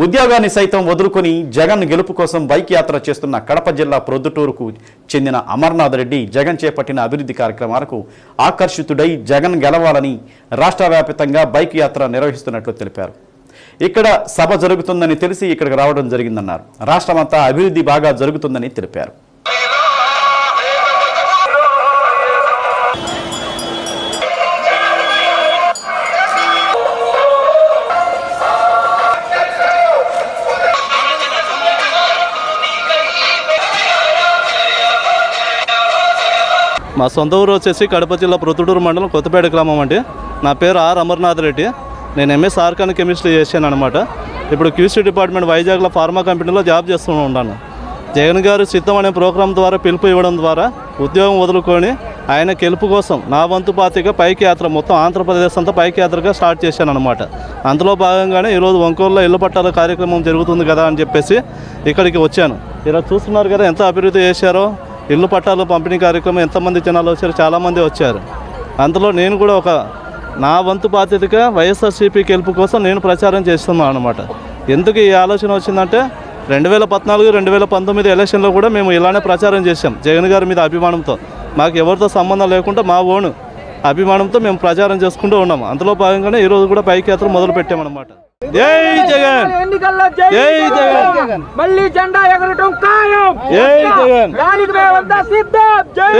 ఉద్యోగాన్ని సైతం వదులుకొని జగన్ గెలుపు కోసం బైక్ యాత్ర చేస్తున్న కడప జిల్లా ప్రొద్దుటూరుకు చెందిన అమర్నాథ్ రెడ్డి జగన్ చేపట్టిన అభివృద్ధి కార్యక్రమాలకు ఆకర్షితుడై జగన్ గెలవాలని రాష్ట్ర వ్యాప్తంగా బైక్ యాత్ర నిర్వహిస్తున్నట్లు తెలిపారు. ఇక్కడ సభ జరుగుతుందని తెలిసి ఇక్కడికి రావడం జరిగిందన్నారు. రాష్ట్రమంతా అభివృద్ధి బాగా జరుగుతుందని తెలిపారు. మా సొంత ఊరు వచ్చేసి కడప జిల్లా ప్రొద్దుటూరు మండలం కొత్తపేట గ్రామం అండి. నా పేరు అమర్నాథ్ రెడ్డి. నేను ఎంఎస్ ఆర్గానిక్ కెమిస్ట్రీ చేశాను అనమాట. ఇప్పుడు క్యూసీ డిపార్ట్మెంట్ వైజాగ్లో ఫార్మా కంపెనీలో జాబ్ చేస్తూ ఉన్నాను. జగన్ గారు సిద్ధం అనే ప్రోగ్రాం ద్వారా పిలుపు ఇవ్వడం ద్వారా ఉద్యోగం వదులుకొని ఆయన గెలుపు కోసం నా వంతు పాతిగా పైకి యాత్ర మొత్తం ఆంధ్రప్రదేశ్ అంతా పైకి యాత్రగా స్టార్ట్ చేశాను అనమాట. అందులో భాగంగానే ఈరోజు ఒంగోలులో ఇళ్ల పట్టాల కార్యక్రమం జరుగుతుంది కదా అని చెప్పేసి ఇక్కడికి వచ్చాను. ఇలా చూస్తున్నారు కదా ఎంత అభివృద్ధి చేశారో. ఇల్లు పట్టాలు పంపిణీ కార్యక్రమం ఎంతమంది జనాలు వచ్చారు, చాలామంది వచ్చారు. అందులో నేను కూడా నా వంతు బాధ్యతగా వైఎస్ఆర్సీపీ గెలుపు కోసం నేను ప్రచారం చేస్తున్నాను అనమాట. ఎందుకు ఈ ఆలోచన వచ్చిందంటే 2014, 2019 ఎలక్షన్లో కూడా మేము ఇలానే ప్రచారం చేశాం. జగన్ గారి మీద అభిమానంతో, మాకు ఎవరితో సంబంధం లేకుండా మా ఓను అభిమానంతో మేము ప్రచారం చేసుకుంటూ ఉన్నాము. అందులో భాగంగానే ఈరోజు కూడా బైక్ యాత్ర మొదలు పెట్టామన్నమాట. జై జగన్, జై జగన్, మళ్ళీ జెండా ఎగరటం ఖాయం. జై జగన్, దానికి మేమంతా సిద్ధం. జై